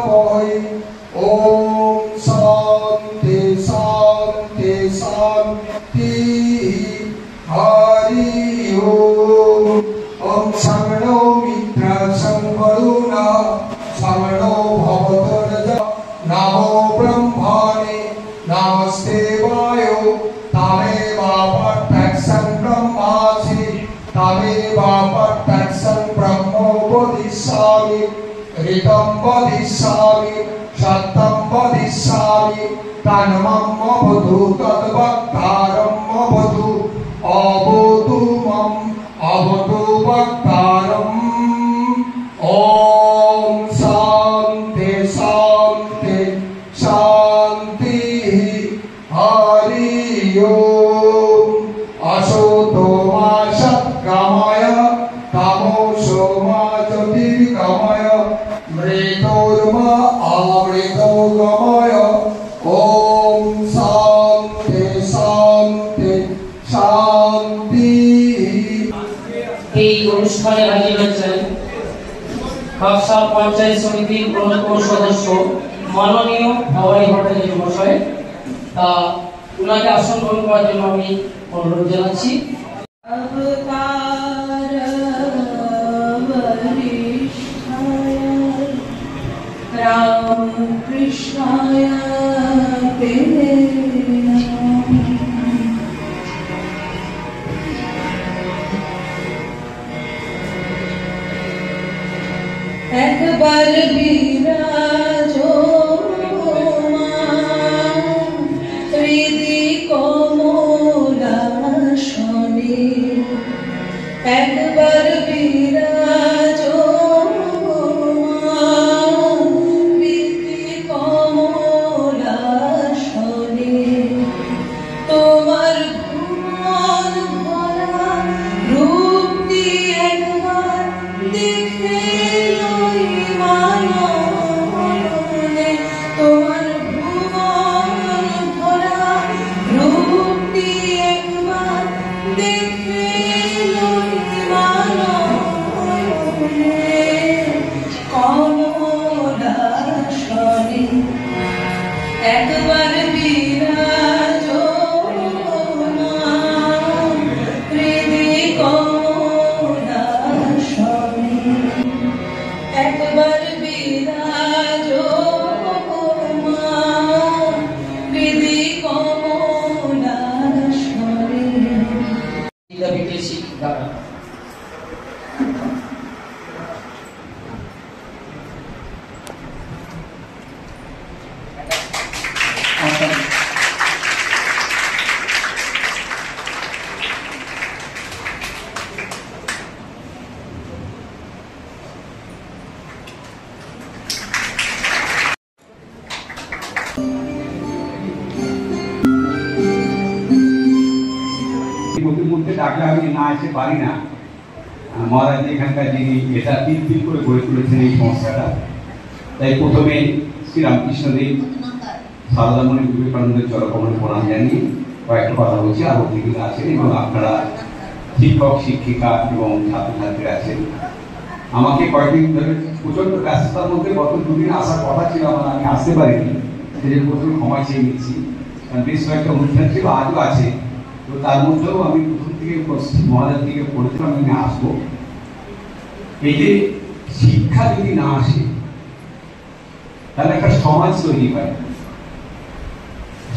वै। ओम शांति शांति शांति। हरि ओम। ओम शरणो मित्र संवरुणा शरणो भवतुर्जा। नमो ब्रह्मणे नमस्ते वायो तमेव perfection ब्रह्मासि तमेव perfection ब्रह्मो वदिष्यामि। ऋतं वदिष्यामि सत्यं वदिष्यामि तन्मम अवधू तद्वक्तारं अवधू। अवधू मम अवधू वक्तारम्। ओम शांति शांति शांति। हरि ओम। असतो मा सद्गमय तमोसो मा ज्योतिर्गमय मृतोर्मा अमृतो गमय। ओम शांति शांति शांति। এই অনুষ্ঠানে হাজির হয়েছেন কাকসা পঞ্চায়েত সমিতির অন্যতম সদস্য মাননীয় ভবানী ভট্টাচার্য মহাশয়। তা ওনাকে আসন গ্রহণ করার জন্য আমি অনুরোধ জানাচ্ছি। राम कृष्णाय ते একবার বিরাজো হৃদি কমলাসনে। একবার বিরাজো হৃদি কমলাসনে। তোমার ভুবন ভরা রূপ দিয়ে একবার দেখে তোমার ভুবন ভরা রূপ দিয়ে একবার দেখে কমলাসনে। একবার বিরাজো হৃদি কমলাসনে। একবার বিরাজো হৃদি কমলাসনে। বিদ্যাপীঠের শিক্ষিকারা ডাকলে আমি না এসে পারি না। মহারাজ এখানকার যিনি এটা তিল করে গড়ে তুলেছেন এই সংস্থাটা, তাই প্রথমে শ্রীরামকৃষ্ণদেব সারদামণি বিবেকানন্দের চরকমলে প্রণাম জানিয়ে কয়েকটা কথা বলছি। আর অতিথিরা আছেন এবং আপনারা শিক্ষক শিক্ষিকা এবং ছাত্রছাত্রীরা আছেন। আমাকে কয়েকদিন ধরে প্রচন্ড ব্যস্ততার মধ্যে গত দুদিন আসার কথা ছিল আমার, আমি আসতে পারিনি। সেজন্য প্রথমে ক্ষমা চেয়ে নিচ্ছি, কারণ বেশ কয়েকটা অনুষ্ঠান ছিল, আজও আছে। তো তার মধ্যেও আমি প্রথম থেকে মহারাজ থেকে পড়েছিলাম আমি আসবো। এই যে শিক্ষা যদি না আসে তাহলে একটা সমাজ তৈরি হয়।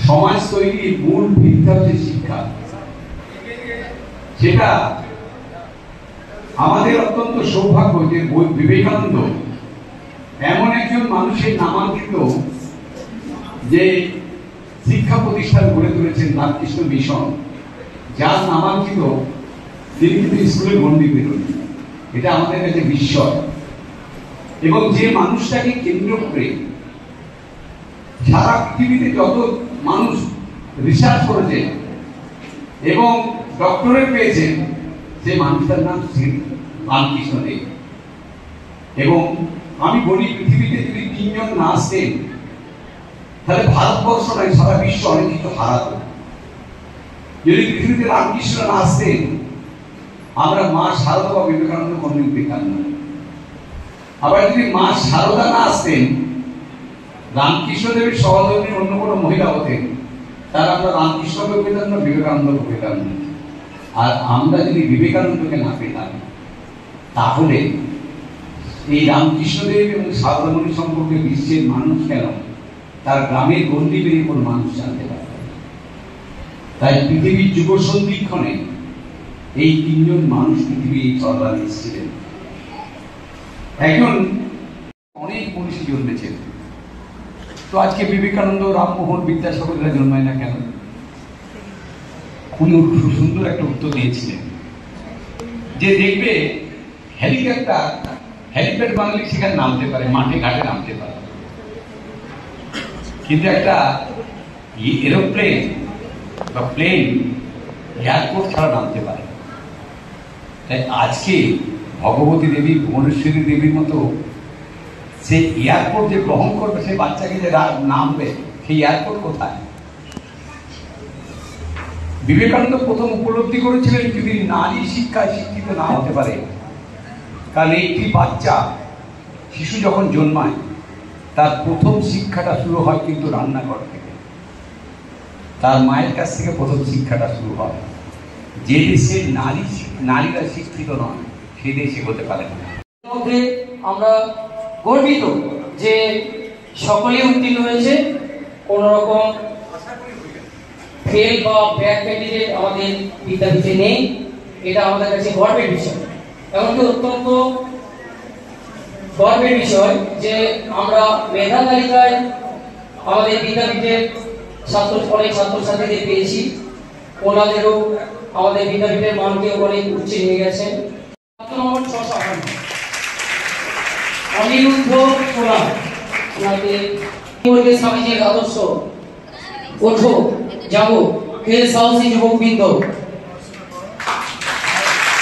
সমাজ তৈরির মূল ভিত্তি হচ্ছে শিক্ষা। সেটা আমাদের অত্যন্ত সৌভাগ্য যে বিবেকানন্দ এমন একজন মানুষের নামাঙ্কিত যে শিক্ষা প্রতিষ্ঠান গড়ে তুলেছেন রামকৃষ্ণ মিশন, যার নামাঙ্কিত তিনি কিন্তু স্কুলে গণ্ডি পেলেন। এটা আমাদের কাছে বিস্ময়। এবং যে মানুষটাকে কেন্দ্র করে সারা পৃথিবীতে যত মানুষ রিসার্চ করেছেন এবং ডক্টরেট পেয়েছেন, সেই মানুষটার নাম শ্রী রামকৃষ্ণ দেব। এবং আমি বলি পৃথিবীতে যদি তিনজন না আসতেন তাহলে ভারতবর্ষ নয় সারা বিশ্ব অনেক কিছু হারাতো। যদি পৃথিবীতে রামকৃষ্ণ না আসতেন আমরা মা শারদা বা বিবেকানন্দ কোনদিন পেতাম না। আবার যদি মা সারদা না আসতেন, রামকৃষ্ণ দেবের সহধর্মী অন্য কোনো মহিলা হতেন, তার আমরা রামকৃষ্ণকে পেতাম না, বিবেকানন্দকে পেতাম না। আর আমরা যদি বিবেকানন্দকে না পেতাম, তাহলে এই রামকৃষ্ণদেব এবং সারদামণি সম্পর্কে বিশ্বের মানুষ কেন তার গ্রামের গণ্ডি বেরিয়ে কোনো মানুষ জানতে পারত। তাই পৃথিবীর যুব সন্ধিক্ষণে এই তিনজন মানুষ পৃথিবী চলবানে এসেছিলেন। একজন অনেক মনীষী জন্মেছেন, তো আজকে বিবেকানন্দ, রামমোহন, বিদ্যাসাগররা জন্মায় না কেন? উনি সুন্দর একটা উত্তর দিয়েছিলেন যে দেখবে হেলিপ্যাড বাঙালি সেখানে নামতে পারে, মাঠে ঘাটে নামতে পারে, কিন্তু একটা এরোপ্লেন বা প্লেন এয়ারপোর্ট ছাড়া নামতে পারে। তাই আজকে ভগবতী দেবী, ভুবনেশ্বরী দেবীর মতো সে এয়ারপোর্ট যে গ্রহণ করবে, সেই বাচ্চাকে যে নামবে, সেই এয়ারপোর্ট কোথায়? বিবেকানন্দ প্রথম উপলব্ধি করেছিলেন যদি নারী শিক্ষায় শিক্ষিত না হতে পারে, কারণ একটি বাচ্চা, শিশু যখন জন্মায় তার প্রথম শিক্ষাটা শুরু হয় কিন্তু রান্নাঘর থেকে, তার মায়ের কাছ থেকে প্রথম শিক্ষাটা শুরু হয়। যে দেশে নারীরা শিক্ষিত নয়, সেই দেশে হতে পারে না। মধ্যে আমরা গর্বিত যে সকলেই উত্তীর্ণ হয়েছে, কোন রকম ফেল বা ব্যাক ক্যান্ডিডেট আমাদের বিদ্যাপীঠে নেই। এটা আমাদের কাছে গর্বের বিষয়, এমনকি অত্যন্ত গর্বের বিষয় যে আমরা মেধা তালিকায় আমাদের বিদ্যাপীঠের অনেক ছাত্রছাত্রীদের পেয়েছি। ওনাদেরও আমাদের বিদ্যাপীঠের মানকে অনেক উচ্চে নিয়ে গেছেন। নম্বর 658 অনিরুদ্ধ সোনা, ওনাকে স্বামীজির আদর্শ ওঠো যাবো হে সাহসী যুবকবৃন্দ,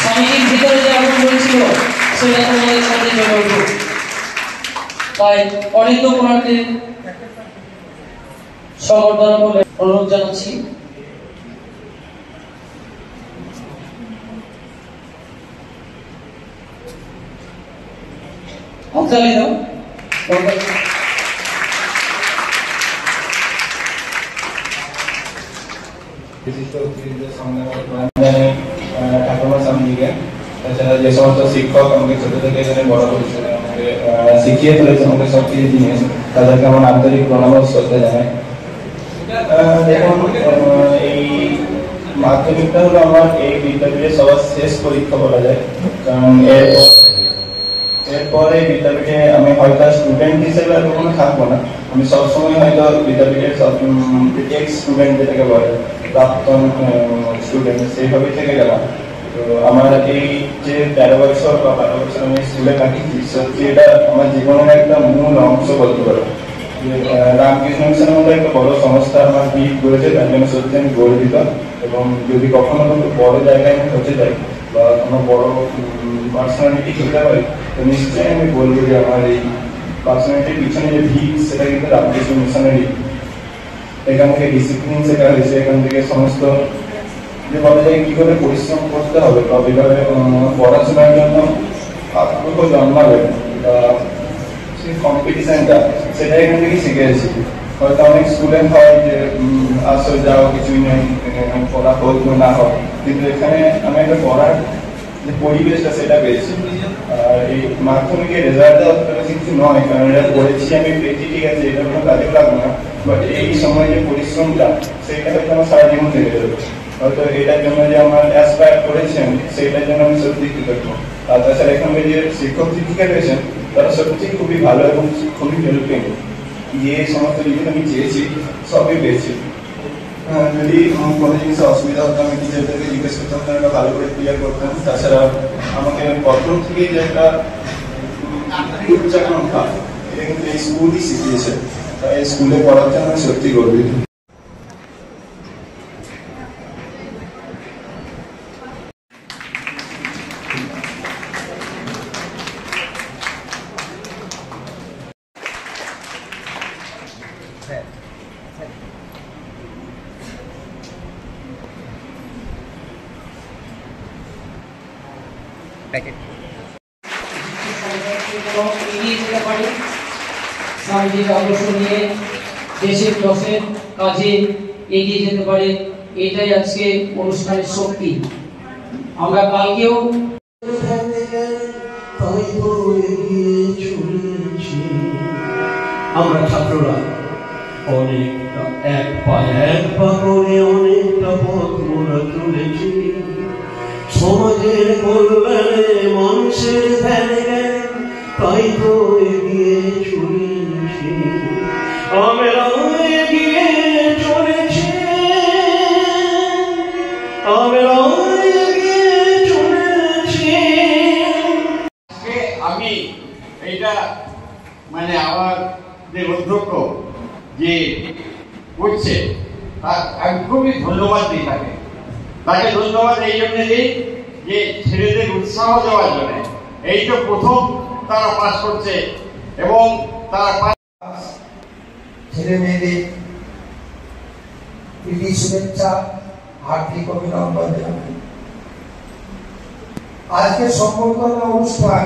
স্বামীজির ভিতরে যে আগুন বলেছিল সেটা তোমাদের সাথে জ্বলে উঠো। তাই অনিন্দ ওনাকে সম্বর্ধনা বলে অনুরোধ জানাচ্ছি। হাততালি দাও। ঠাকুমা স্বামীকে, তাছাড়া যে সমস্ত শিক্ষক আমাকে ছোট থেকে এখানে বড় করেছে, আমাকে শিখিয়ে তুলেছে আমাকে সব কিছু জিনিস, তাদেরকে আমার আন্তরিক প্রণাম ও শ্রদ্ধা জানাই। দেখুন, এই মাধ্যমিকটা হলো আমার এই বিদ্যাপীঠের সবার শেষ পরীক্ষা বলা যায়, কারণ এরপরে বিদ্যাপীঠে আমি হয়তো স্টুডেন্ট হিসেবে আর কখনো থাকবো না। আমি সবসময় হয়তো বিদ্যাপীঠের এক্স স্টুডেন্ট যেটাকে বলে, প্রাক্তন স্টুডেন্ট, সেইভাবে থেকে গেলাম। তো আমার এই যে 13 বছর বা 12 বছর আমি স্কুলে কাটিয়েছি, সত্যি এটা আমার জীবনের একটা মূল অংশ বলতে পারো। রামকৃষ্ণ মিশনের মতো একটা বড় সংস্থা আমার বিট করেছে, তার জন্য সত্যি আমি গর্বিত। এবং যদি কখনো কোনো বড় জায়গায় আমি হতে যাই বা কোনো বড় পার্সোনালিটি হতে পারি, তো নিশ্চয়ই আমি বলবো যে আমার এই পার্সোনালিটির পিছনে যে ভিত, সেটা কিন্তু রামকৃষ্ণ মিশনেরই। এখান থেকে ডিসিপ্লিন শেখা হয়েছে, এখান থেকে সমস্ত যে বলা যায় কি করে পরিশ্রম করতে হবে বা কিভাবে পড়াশোনার জন্য আগ্রহ জন্মাবে বা সেই কম্পিটিশনটা, সেটা এখান থেকে শিখে এসেছি। হয়তো অনেক স্টুডেন্ট হয় যে আসো যাও কিছুই নেই, পড়া হোক না হোক, কিন্তু এখানে আমি একটা পড়ার যে পরিবেশটা সেটা পেয়েছি। আর এই মাধ্যমিকের রেজাল্টটা অতটা বেশি কিছু নয়, কারণ এটা পড়েছি আমি পেয়েছি, ঠিক আছে, এটা কোনো কাজে লাগবে না, বাট এই সময় যে পরিশ্রমটা, সেইটা হয়তো আমার সারা জীবন থেকে যাবে। হয়তো এটার জন্য যে আমার অ্যাসপায়ার করেছেন, সেইটার জন্য আমি সত্যি কৃতজ্ঞ। আর তাছাড়া এখানে যে শিক্ষক শিক্ষিকা রয়েছেন, তারা সত্যি খুবই ভালো এবং খুবই হেল্পিং। যে সমস্ত জিনিস আমি চেয়েছি সবই পেয়েছি। যদি কোনো জিনিসে অসুবিধা হতো, আমি টিচারদেরকে জিজ্ঞেস করতাম, তারা ভালো করে ক্লিয়ার করতাম। তাছাড়া আমাকে প্রথম থেকেই যে একটা উচ্চাকাঙ্ক্ষা, এটা কিন্তু এই স্কুলই শিখিয়েছে। তাই এই স্কুলে পড়ার জন্য আমি সত্যি গর্বিত। Packet. স্বামীজির আদর্শ নিয়ে দেশের দশের কাজে এগিয়ে যেতে পারে, এটাই আজকে অনুষ্ঠানের শক্তি। আমরা কালকেও আমরা ছাত্ররা অনেকটা এক পা করে অনেকটা পথ মোরা চলেছি, সমাজের কল্যাণে মানুষের ধ্যানে জ্ঞানে, তাই তো এগিয়ে চলেছি আমরা, এগিয়ে চলেছি আমরা, এগিয়ে চলেছি। আমি এইটা মানে আমার যে অধ্যক্ষ যে করছে আমি খুবই ধন্যবাদ দিই তাকে। তাকে ধন্যবাদ এই জন্য দিই যে ছেলেদের উৎসাহ দেওয়ার জন্য। এই তো প্রথম তারা পাস করছে এবং তারা ছেলে মেয়েদের প্রীতি শুভেচ্ছা, হার্দিক অভিনন্দন জানাই। আজকে সম্বর্ধনা অনুষ্ঠান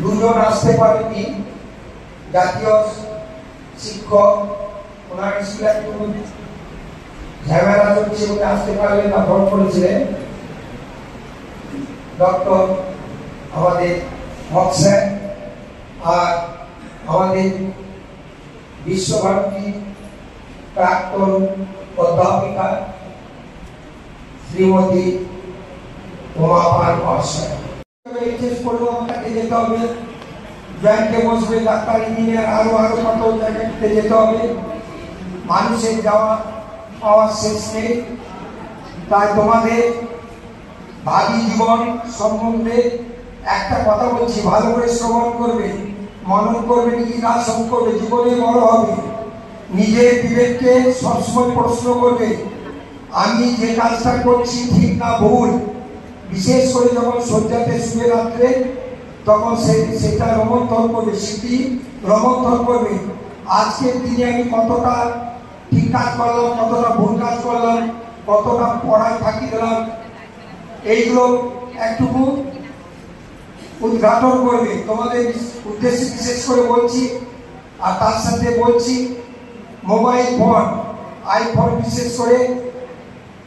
দুজন আসতে পারেনি, জাতীয় শিক্ষক, ওনার স্কুলে একটু ঝামেলা চলছে বলে আসতে পারলেন না, ফোন করেছিলেন ডক্টর আমাদের হক স্যার, আর আমাদের বিশ্বভারতী প্রাক্তন অধ্যাপিকা শ্রীমতী উমা পাল মহাশয়। এইচএস পড়েও আমাকে যেতে হবে, ব্যাংকে বসবে, ডাক্তার, ইঞ্জিনিয়ার, আরো কত জায়গাতে যেতে হবে। মানুষের যাওয়া পাওয়ার শেষ নেই। তাই তোমাদের ভাবি জীবন সম্বন্ধে একটা কথা বলছি, ভালো করে শ্রবণ করবে, মনন করবে, নিরাশন করবে, জীবনে বড় হবে। নিজের বিবেককে সবসময় প্রশ্ন করবে, আমি যে কাজটা করছি ঠিক না ভুল। বিশেষ করে যখন শয্যাতে শুয়ে রাত্রে, তখন সেটা রোমন্থন করবে, স্মৃতি রোমন্থন করবে। আজকের দিনে আমি কতটা ঠিক কাজ করলাম, কতটা ভুল কাজ করলাম, কতটা পড়ায় ফাঁকি দিলাম, এইগুলো একটুকু উদ্ঘাটন করবে। তোমাদের উদ্দেশ্যে বিশেষ করে বলছি। আর তার সাথে বলছি, মোবাইল ফোন, আইফোন বিশেষ করে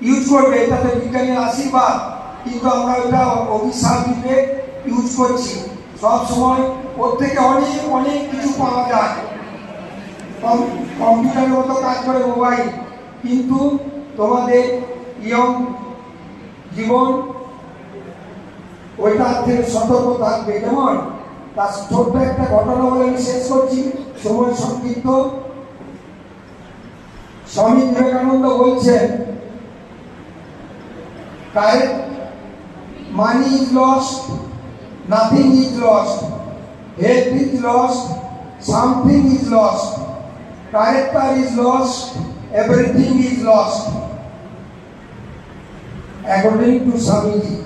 ইউজ করবে, এটাতে বিজ্ঞানের আশীর্বাদ, কিন্তু আমরা ওটা অভিশাপ দিতে ইউজ করছি। সব সময় ওর থেকে অনেক অনেক কিছু পাওয়া যায়, কম্পিউটারের মতো কাজ করে মোবাইল, কিন্তু তোমাদের ইয়ং জীবন ওইটার থেকে সতর্ক থাকবে। যেমন তার ছোট্ট একটা ঘটনা বলে আমি শেষ করছি, সময় সংক্ষিপ্ত। স্বামী বিবেকানন্দ বলছেন, money is lost, nothing is lost, health is lost, something is lost, character is lost, everything is lost, according to Swamiji.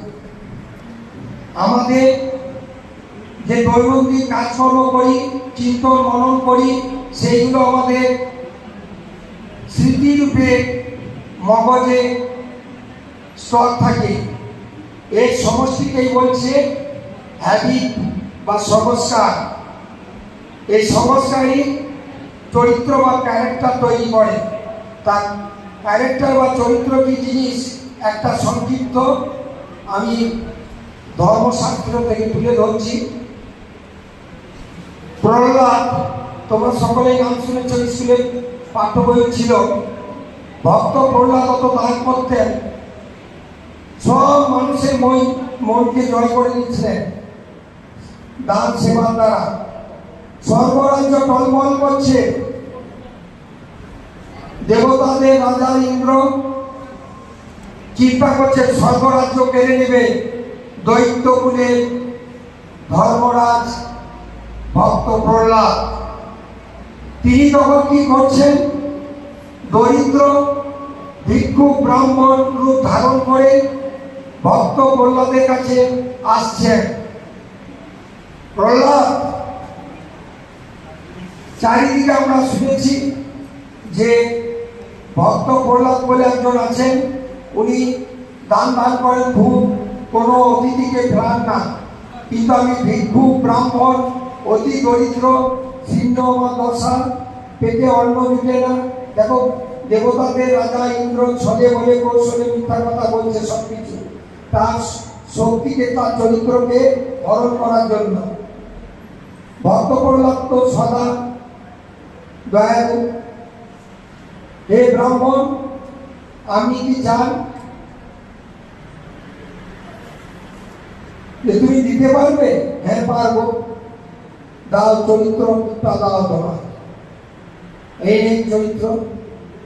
আমাদের যে দৈনন্দিন কাজকর্ম করি, চিন্তন মনন করি, সেইগুলো আমাদের স্মৃতিরূপে মগজে স্তর থাকে। এই সমষ্টিকেই বলছে হ্যাবিট বা সংস্কার। এই সংস্কারই চরিত্র বা ক্যারেক্টার তৈরি করে। তার ক্যারেক্টার বা চরিত্র কি জিনিস, একটা সংক্ষিপ্ত আমি ধর্মশাস্ত্র থেকে তুলে ধরছি। প্রহ্লাদ, তোমরা সকলেই নাম শুনেছ, স্কুলে পাঠ্য বই ছিল। ভক্ত প্রহ্লাদ অত দান করতেন, সব মানুষের মনকে জয় করে নিচ্ছিলেন দান সেবার দ্বারা। স্বর্গরাজ্য টলমল করছে, দেবতাদের রাজা ইন্দ্র চিন্তা করছে স্বর্গরাজ্য কেড়ে নেবে। দৈত্যকুলের ধর্মরাজ ভক্ত প্রহ্লাদ, তিনি তখন কি করছেন, দরিদ্র ভিক্ষু ব্রাহ্মণ রূপ ধারণ করে ভক্ত প্রহ্লাদের কাছে আসছেন। প্রহ্লাদ, চারিদিকে আমরা শুনেছি যে ভক্ত প্রহ্লাদ বলে একজন আছেন, উনি দান করেন খুব, কোনো অতিথিকে ফেরান না। কিন্তু আমি ভিক্ষু ব্রাহ্মণ অতি দরিদ্র ছিন্ন আমার দশা, পেটে অন্ন জুটে না। দেখো দেবতাদের রাজা ইন্দ্র ছলে বলে কৌশলে মিথ্যা কথা বলছে সবকিছু তার শক্তিকে, তার চরিত্রকে হরণ করার জন্য। ভক্ত প্রহ্লাদ তো সদা দয়ালু। হে ব্রাহ্মণ, আপনি কি চান যে তুমি দিতে পারবে? হ্যাঁ পারবো, দাও চরিত্রটা দাও তোমার। এই চরিত্র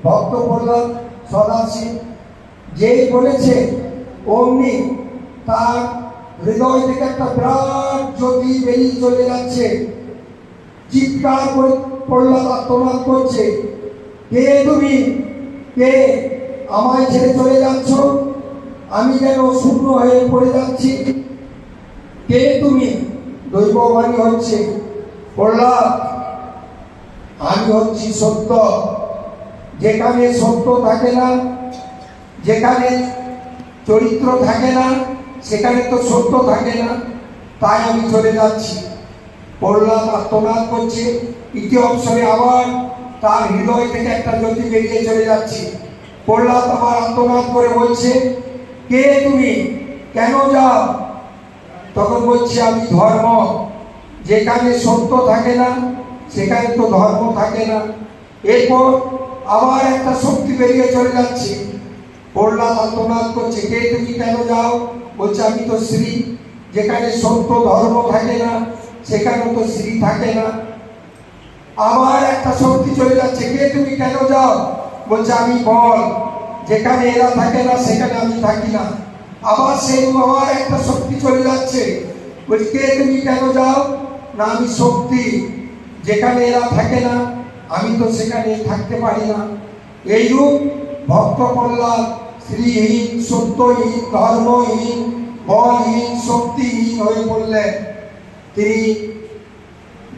ভক্ত প্রহ্লাদ সদাশিব যেই বলেছে অমনি তার হৃদয় থেকে একটা বিরাট জ্যোতি বেরিয়ে চলে যাচ্ছে। চিৎকার করে প্রহ্লাদ আত্মনাদ করছে, কে তুমি? কে আমায় ছেড়ে চলে যাচ্ছ? আমি যেন শূন্য হয়ে পড়ে যাচ্ছি। কে তুমি? দৈববাণী হচ্ছে, প্রহ্লাদ আমি হচ্ছি সত্য। যেখানে সত্য থাকে না, যেখানে চরিত্র থাকে না, সেখানে তো সত্য থাকে না, তাই আমি চলে যাচ্ছি। প্রহ্লাদ আত্মনাদ করছে, ইতি অবসরে আবার তার হৃদয় থেকে একটা জ্যোতি বেরিয়ে চলে যাচ্ছে। প্রহ্লাদ আবার আত্মনাদ করে বলছে, কে তুমি? কেন যাও? তখন বলছে, আমি ধর্ম। যেখানে সত্য থাকে না, সেখানে তো ধর্ম থাকে না। এরপর আবার একটা শক্তি বেরিয়ে চলে যাচ্ছে। প্রহ্লাদ আত্মনাদ করছে, কে তুমি? কেন যাও? বলছে, আমি তো শ্রী। যেখানে সত্য ধর্ম থাকে না, সেখানে তো শ্রী থাকে না। আবার একটা শক্তি চলে যাচ্ছে, কে তুমি? কেন যাও? বলছে, আমি বল। যেখানে এরা থাকে না, সেখানে আমি থাকি না। আবার সেই আবার একটা শক্তি চলে যাচ্ছে, বলছে, কে তুমি? কেন যাও? না, আমি শক্তি। যেখানে এরা থাকে না, আমি তো সেখানে থাকতে পারি না। এইরূপ ভক্ত প্রহ্লাদ শ্রীহীন, সত্যহীন, ধর্মহীন, বলহীন, শক্তিহীন হয়ে পড়লেন। তিনি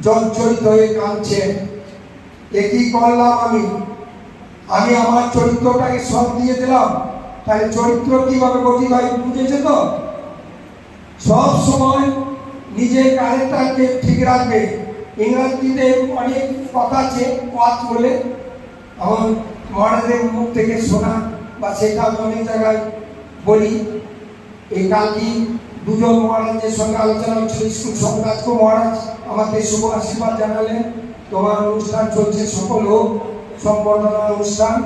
জর্জরিত হয়ে কাঁদছেন, এ কি করলাম আমি? আমি আমার চরিত্রটাকে সব দিয়ে দিলাম। তাহলে চরিত্র কিভাবে গঠিত হয় বুঝেছে তো? সব সময় নিজের ক্যারেক্টারকে ঠিক রাখবে। ইংরেজিতে অনেক কথা আছে, ওয়াচ বলে, আমার মহারাজের মুখ থেকে শোনা, বা সেটা আমি অনেক জায়গায় বলি। এই কালকে দুজন মহারাজের সঙ্গে আলোচনা হচ্ছিল, স্কুল সম্রাজ্য মহারাজ আমাকে শুভ আশীর্বাদ জানালেন, তোমার অনুষ্ঠান চলছে, সফল হোক, সম্বর্ধনা অনুষ্ঠান।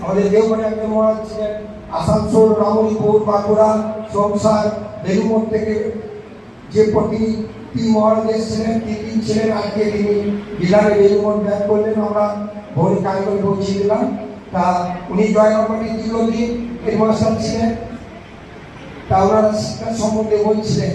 আমাদের দেওঘরে একজন মহারাজ ছিলেন, আসানসোল, রামলিপুর, বাঁকুড়া, সংসার, বেলুমোর থেকে যে প্রতিটি মহারাজ এসেছিলেন, তিনি ছিলেন। আজকে তিনি বিলারে বেলুমোর ব্যাগ করলেন, আমরা ভোরে কারিগরি পৌঁছিলাম। তা উনি জয়নগরী দীর্ঘদিন হেডমাস্টার ছিলেন। তা ওনারা শিক্ষা সম্বন্ধে বলছিলেন